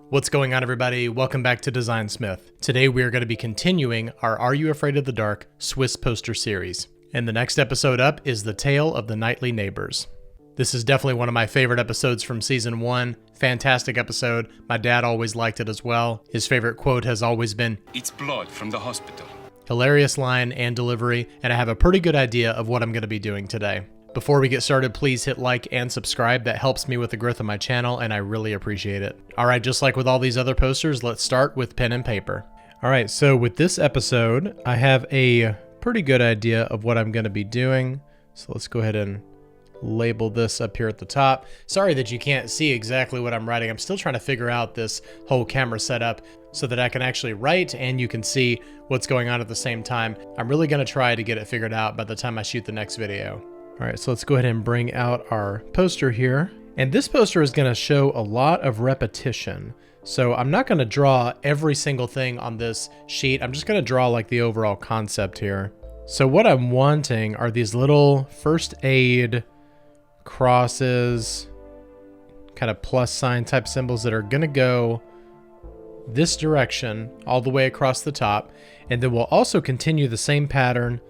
What's going on, everybody? Welcome back to Designsmith. Today we are going to be continuing our Are You Afraid of the Dark Swiss poster series. And the next episode up is The Tale of the Nightly Neighbors. This is definitely one of my favorite episodes from season 1. Fantastic episode. My dad always liked it as well. His favorite quote has always been, "It's blood from the hospital." Hilarious line and delivery, and I have a pretty good idea of what I'm going to be doing today. Before we get started, please hit like and subscribe. That helps me with the growth of my channel, and I really appreciate it. All right, just like with all these other posters, let's start with pen and paper. All right, so with this episode, I have a pretty good idea of what I'm going to be doing. So let's go ahead and label this up here at the top. Sorry that you can't see exactly what I'm writing. I'm still trying to figure out this whole camera setup so that I can actually write and you can see what's going on at the same time. I'm really going to try to get it figured out by the time I shoot the next video. All right, so let's go ahead and bring out our poster here. And this poster is going to show a lot of repetition. So I'm not going to draw every single thing on this sheet. I'm just going to draw like the overall concept here. So what I'm wanting are these little first aid crosses, kind of plus sign type symbols that are going to go this direction all the way across the top. And then we'll also continue the same pattern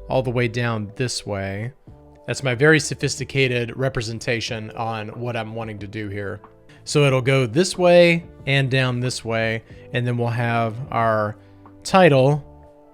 all the way down this way. That's my very sophisticated representation on what I'm wanting to do here. So it'll go this way and down this way, and then we'll have our title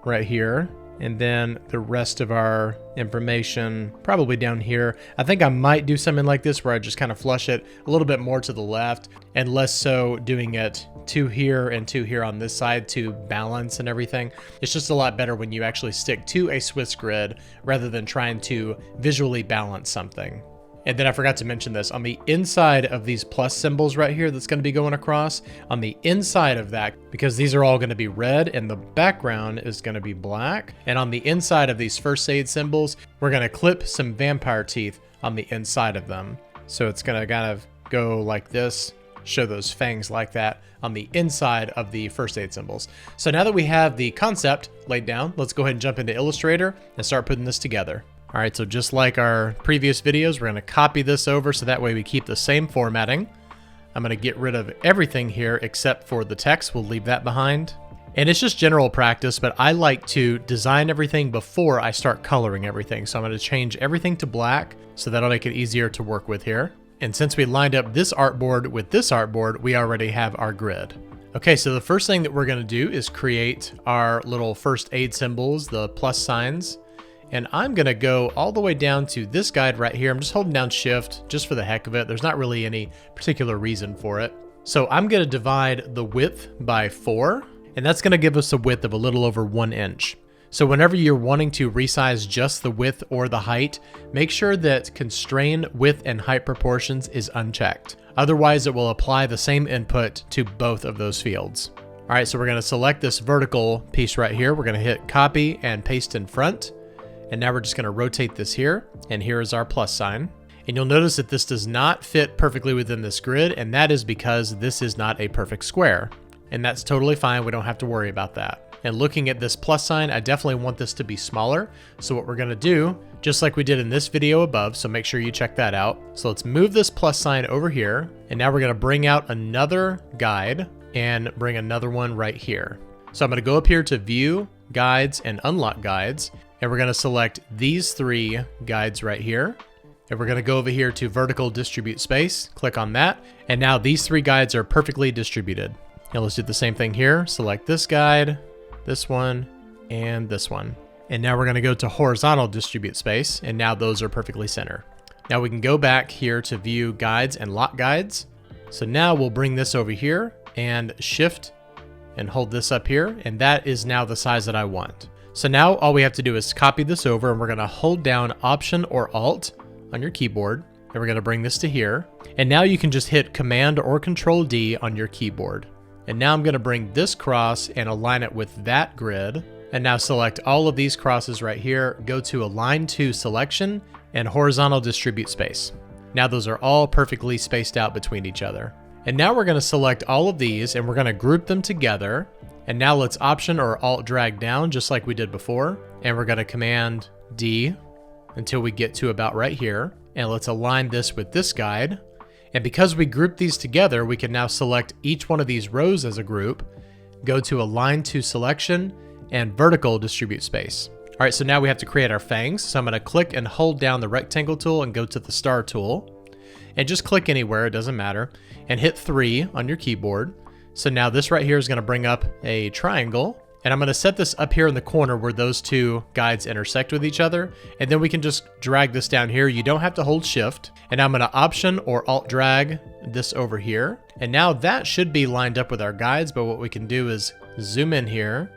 right here, and then the rest of our information probably down here. I think I might do something like this where I just kind of flush it a little bit more to the left and less so doing it two here and two here on this side to balance and everything. It's just a lot better when you actually stick to a Swiss grid rather than trying to visually balance something. And then I forgot to mention this, on the inside of these plus symbols right here that's going to be going across, on the inside of that, because these are all going to be red and the background is going to be black, and on the inside of these first aid symbols, we're going to clip some vampire teeth on the inside of them. So it's going to kind of go like this, show those fangs like that on the inside of the first aid symbols. So now that we have the concept laid down, let's go ahead and jump into Illustrator and start putting this together. All right, so just like our previous videos, we're going to copy this over so that way we keep the same formatting. I'm going to get rid of everything here except for the text. We'll leave that behind. And it's just general practice, but I like to design everything before I start coloring everything. So I'm going to change everything to black so that'll make it easier to work with here. And since we lined up this artboard with this artboard, we already have our grid. Okay, so the first thing that we're going to do is create our little first aid symbols, the plus signs. And I'm going to go all the way down to this guide right here. I'm just holding down shift just for the heck of it. There's not really any particular reason for it. So I'm going to divide the width by 4, and that's going to give us a width of a little over 1 inch. So whenever you're wanting to resize just the width or the height, make sure that constrain width and height proportions is unchecked. Otherwise, it will apply the same input to both of those fields. All right, so we're going to select this vertical piece right here. We're going to hit copy and paste in front. And now we're just going to rotate this here, and here is our plus sign. And you'll notice that this does not fit perfectly within this grid, and that is because this is not a perfect square. And that's totally fine, we don't have to worry about that. And looking at this plus sign, I definitely want this to be smaller. So what we're going to do, just like we did in this video above, so make sure you check that out. So let's move this plus sign over here, and now we're going to bring out another guide and bring another one right here. So I'm going to go up here to View, Guides, and Unlock Guides. And we're going to select these 3 guides right here. And we're going to go over here to Vertical Distribute Space, click on that. And now these 3 guides are perfectly distributed. Now let's do the same thing here. Select this guide, this one, and this one. And now we're going to go to Horizontal Distribute Space. And now those are perfectly center. Now we can go back here to View Guides and Lock Guides. So now we'll bring this over here and shift and hold this up here. And that is now the size that I want. So now all we have to do is copy this over, and we're going to hold down Option or Alt on your keyboard, and we're going to bring this to here. And now you can just hit Command or Control D on your keyboard. And now I'm going to bring this cross and align it with that grid. And now select all of these crosses right here, go to Align to Selection and Horizontal Distribute Space. Now those are all perfectly spaced out between each other. And now we're going to select all of these and we're going to group them together. And now let's Option or Alt drag down just like we did before. And we're going to Command D until we get to about right here. And let's align this with this guide. And because we grouped these together, we can now select each one of these rows as a group, go to Align to Selection, and Vertical Distribute Space. All right, so now we have to create our fangs. So I'm gonna click and hold down the rectangle tool and go to the star tool. And just click anywhere, it doesn't matter, and hit 3 on your keyboard. So now this right here is gonna bring up a triangle, and I'm gonna set this up here in the corner where those two guides intersect with each other, and then we can just drag this down here. You don't have to hold Shift, and I'm gonna Option or Alt drag this over here. And now that should be lined up with our guides, but what we can do is zoom in here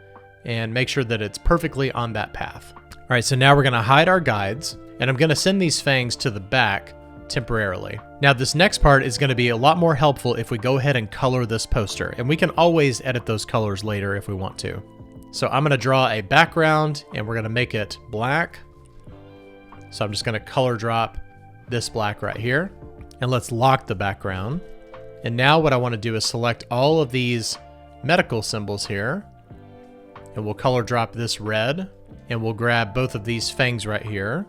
and make sure that it's perfectly on that path. All right, so now we're gonna hide our guides, and I'm gonna send these fangs to the back temporarily. Now this next part is going to be a lot more helpful if we go ahead and color this poster, and we can always edit those colors later if we want to. So I'm going to draw a background and we're going to make it black. So I'm just going to color drop this black right here, and let's lock the background. And now what I want to do is select all of these medical symbols here, and we'll color drop this red, and we'll grab both of these fangs right here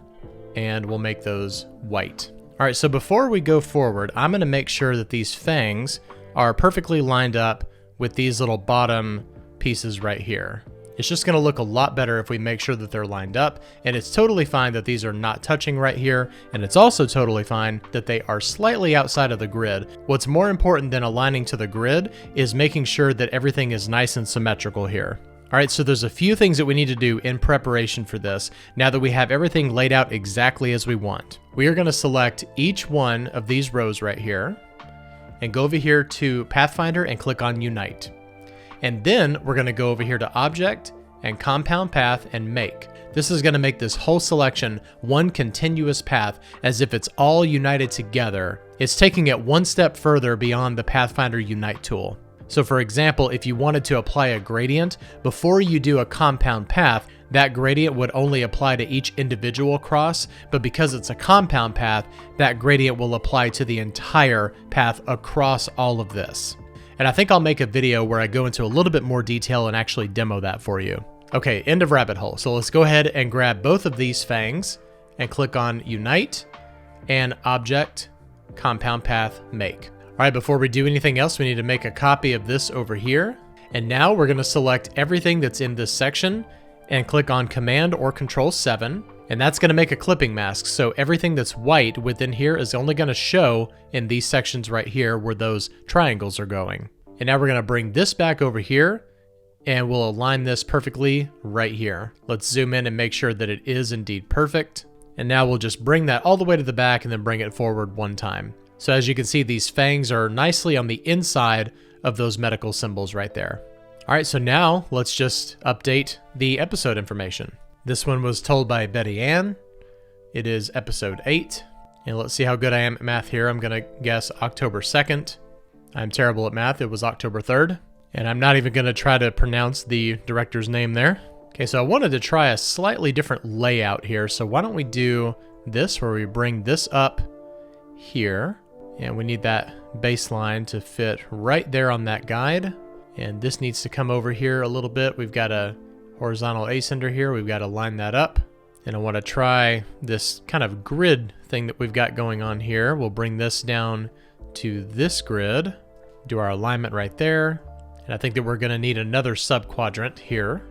and we'll make those white. All right, so before we go forward, I'm gonna make sure that these fangs are perfectly lined up with these little bottom pieces right here. It's just gonna look a lot better if we make sure that they're lined up, and it's totally fine that these are not touching right here, and it's also totally fine that they are slightly outside of the grid. What's more important than aligning to the grid is making sure that everything is nice and symmetrical here. All right, so there's a few things that we need to do in preparation for this now that we have everything laid out exactly as we want. We are gonna select each one of these rows right here and go over here to Pathfinder and click on Unite. And then we're gonna go over here to Object and Compound Path and Make. This is gonna make this whole selection one continuous path as if it's all united together. It's taking it one step further beyond the Pathfinder Unite tool. So for example, if you wanted to apply a gradient, before you do a compound path, that gradient would only apply to each individual cross, but because it's a compound path, that gradient will apply to the entire path across all of this. And I think I'll make a video where I go into a little bit more detail and actually demo that for you. Okay, end of rabbit hole. So let's go ahead and grab both of these fangs and click on Unite and Object, Compound Path, Make. All right, before we do anything else, we need to make a copy of this over here. And now we're gonna select everything that's in this section and click on Command or Control 7. And that's gonna make a clipping mask. So everything that's white within here is only gonna show in these sections right here where those triangles are going. And now we're gonna bring this back over here and we'll align this perfectly right here. Let's zoom in and make sure that it is indeed perfect. And now we'll just bring that all the way to the back and then bring it forward one time. So as you can see, these fangs are nicely on the inside of those medical symbols right there. All right, so now let's just update the episode information. This one was told by Betty Ann. It is episode 8. And let's see how good I am at math here. I'm gonna guess October 2nd. I'm terrible at math. It was October 3rd. And I'm not even gonna try to pronounce the director's name there. Okay, so I wanted to try a slightly different layout here. So why don't we do this where we bring this up here. And we need that baseline to fit right there on that guide. And this needs to come over here a little bit. We've got a horizontal ascender here. We've got to line that up. And I want to try this kind of grid thing that we've got going on here. We'll bring this down to this grid, do our alignment right there. And I think that we're going to need another subquadrant here.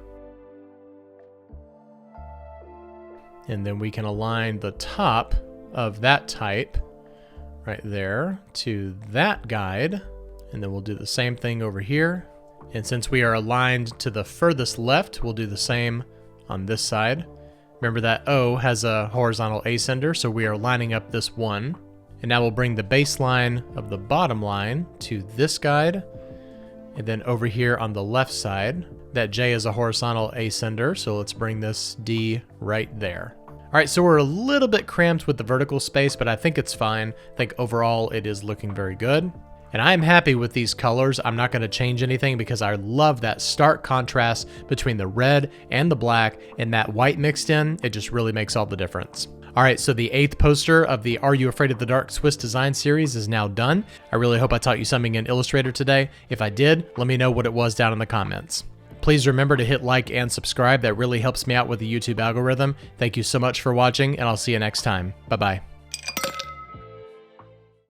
And then we can align the top of that type right there to that guide, and then we'll do the same thing over here. And since we are aligned to the furthest left, we'll do the same on this side. Remember that O has a horizontal ascender, so we are lining up this one. And now we'll bring the baseline of the bottom line to this guide, and then over here on the left side, that J is a horizontal ascender, so let's bring this D right there. All right, so we're a little bit cramped with the vertical space, but I think it's fine. I think overall it is looking very good. And I'm happy with these colors. I'm not gonna change anything because I love that stark contrast between the red and the black and that white mixed in. It just really makes all the difference. All right, so the 8th poster of the Are You Afraid of the Dark Swiss Design series is now done. I really hope I taught you something in Illustrator today. If I did, let me know what it was down in the comments. Please remember to hit like and subscribe. That really helps me out with the YouTube algorithm. Thank you so much for watching, and I'll see you next time. Bye-bye.